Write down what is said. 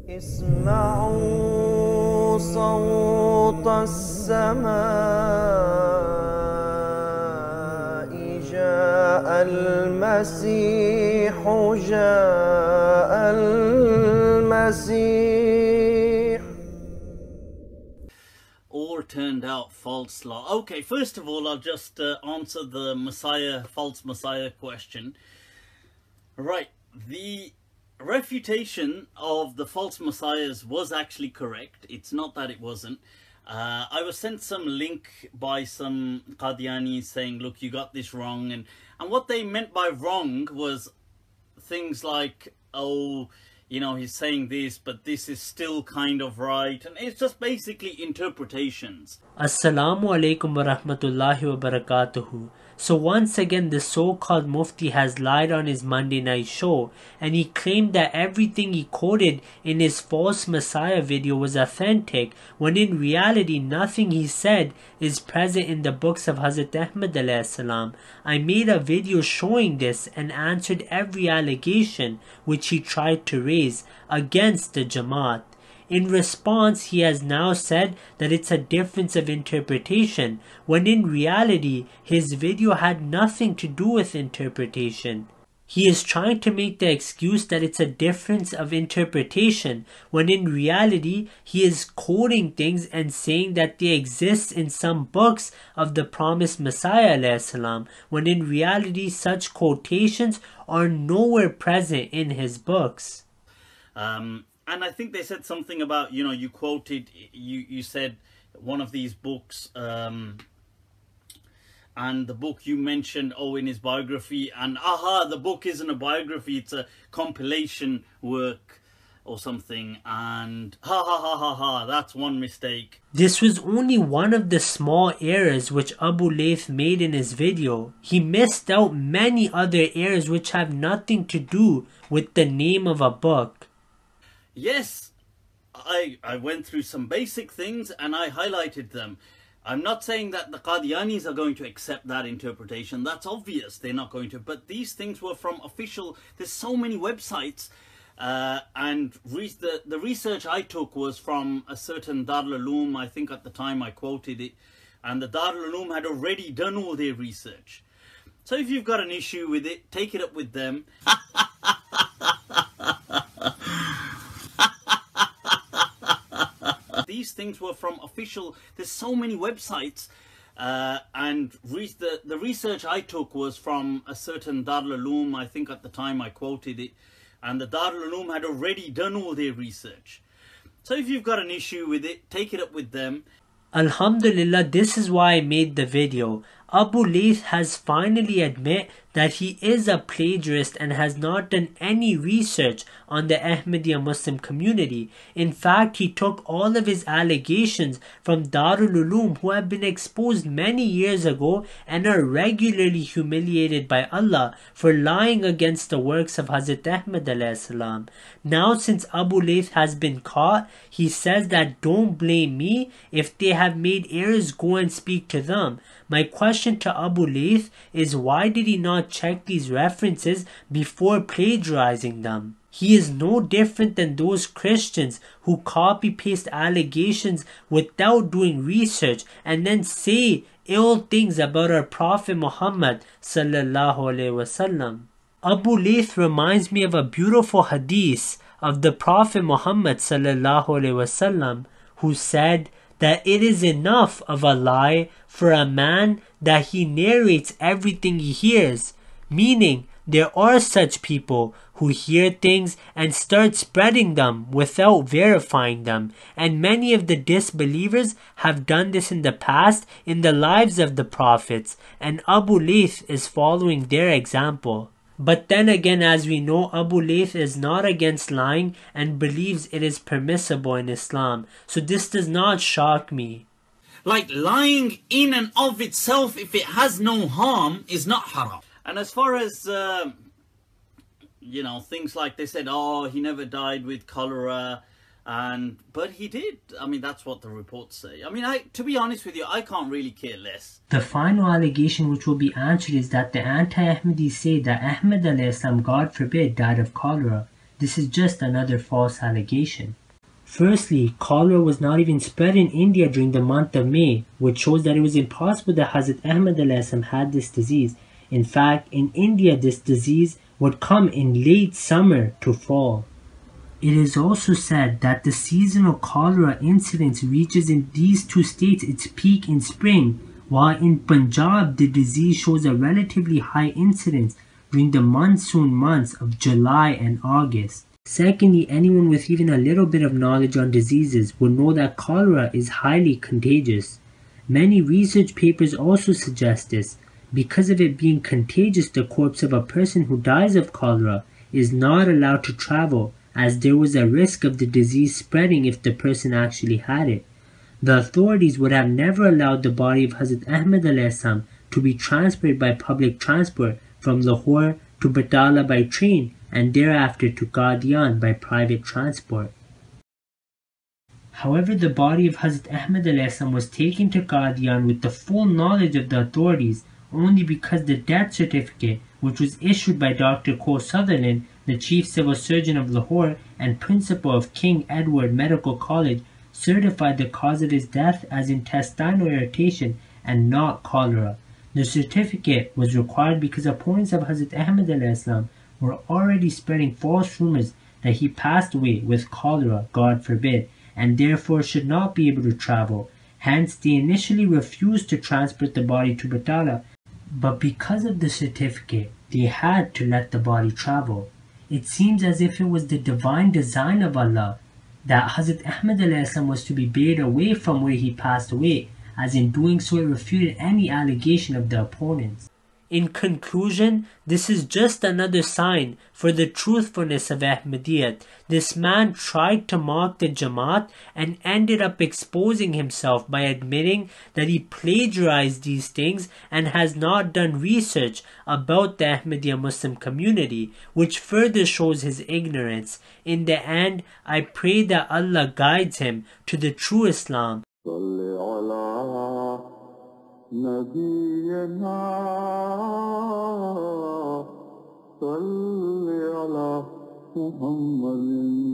اسمعوا صوت السماء جاء المسيح جاء المسيح. All turned out false law. Okay, first of all, I'll just answer the false Messiah question. Right, the refutation of the false messiahs was actually correct. It's not that it wasn't. I was sent some link by some Qadianis saying, look, you got this wrong. And what they meant by wrong was things like, oh, you know, he's saying this, but this is still kind of right. And it's just basically interpretations. Assalamu Alaikum wa rahmatullahi wa barakatuhu. So once again, the so-called Mufti has lied on his Monday night show, and he claimed that everything he quoted in his false Messiah video was authentic, when in reality nothing he said is present in the books of Hazrat Ahmad alayhi salam. I made a video showing this and answered every allegation which he tried to raise against the Jamaat. In response, he has now said that it's a difference of interpretation, when in reality, his video had nothing to do with interpretation. He is trying to make the excuse that it's a difference of interpretation, when in reality, he is quoting things and saying that they exist in some books of the promised Messiah alayhi salam, when in reality, such quotations are nowhere present in his books. And I think they said something about, you know, you quoted, you said one of these books, and the book you mentioned, oh, in his biography, and the book isn't a biography, it's a compilation work or something, and that's one mistake. This was only one of the small errors which Abu Layth made in his video. He missed out many other errors which have nothing to do with the name of a book. Yes, I went through some basic things and I highlighted them. I'm not saying that the Qadianis are going to accept that interpretation. That's obvious, they're not going to. But these things were from official, there's so many websites. And the research I took was from a certain Darul Uloom. I think at the time I quoted it. And the Darul Uloom had already done all their research. So if you've got an issue with it, take it up with them. These things were from official, there's so many websites, and the research I took was from a certain Darul Uloom. I think at the time I quoted it, and the Darul Uloom had already done all their research. So if you've got an issue with it, take it up with them. Alhamdulillah, this is why I made the video. Abu Layth has finally admitted that he is a plagiarist and has not done any research on the Ahmadiyya Muslim community. In fact, he took all of his allegations from Darul Uloom, who have been exposed many years ago and are regularly humiliated by Allah for lying against the works of Hazrat Ahmad alayhi salam. Now, since Abu Layth has been caught, he says that don't blame me. If they have made errors, go and speak to them. My question to Abu Layth is, why did he not check these references before plagiarizing them? He is no different than those Christians who copy-paste allegations without doing research and then say ill things about our Prophet Muhammad sallallahu alaihi wasallam. Abu Layth reminds me of a beautiful hadith of the Prophet Muhammad sallallahu alaihi wasallam, who said that it is enough of a lie for a man that he narrates everything he hears, meaning there are such people who hear things and start spreading them without verifying them, and many of the disbelievers have done this in the past in the lives of the prophets, and Abu Layth is following their example. But then again, as we know, Abu Layth is not against lying and believes it is permissible in Islam. So this does not shock me. Like, lying in and of itself, if it has no harm, is not haram. And as far as, you know, things like they said, oh, he never died with cholera, but he did. I mean, that's what the reports say. I mean, to be honest with you, I can't really care less. The final allegation which will be answered is that the anti-Ahmadis say that Ahmad alayhi salam, God forbid, died of cholera. this is just another false allegation. Firstly, cholera was not even spread in India during the month of May, which shows that it was impossible that Hazrat Ahmad had this disease. In fact, in India this disease would come in late summer to fall. It is also said that the seasonal cholera incidence reaches in these two states its peak in spring, while in Punjab the disease shows a relatively high incidence during the monsoon months of July and August. Secondly, anyone with even a little bit of knowledge on diseases would know that cholera is highly contagious. Many research papers also suggest this. Because of it being contagious, the corpse of a person who dies of cholera is not allowed to travel, as there was a risk of the disease spreading if the person actually had it. The authorities would have never allowed the body of Hazrat Ahmad to be transported by public transport from Lahore to Batala by train and thereafter to Qadian by private transport. However, the body of Hazrat Ahmad was taken to Qadian with the full knowledge of the authorities only because the death certificate, which was issued by Dr. Cole Sutherland, the Chief Civil Surgeon of Lahore and Principal of King Edward Medical College, certified the cause of his death as intestinal irritation and not cholera. The certificate was required because opponents of Hazrat Ahmad were already spreading false rumors that he passed away with cholera, God forbid, and therefore should not be able to travel. Hence, they initially refused to transport the body to Batala, but because of the certificate, they had to let the body travel. It seems as if it was the divine design of Allah that Hazrat Ahmad was to be buried away from where he passed away, as in doing so it refuted any allegation of the opponents. In conclusion, this is just another sign for the truthfulness of Ahmadiyya. This man tried to mock the Jamaat and ended up exposing himself by admitting that he plagiarized these things and has not done research about the Ahmadiyya Muslim community, which further shows his ignorance. In the end, I pray that Allah guides him to the true Islam. نبينا صل على محمد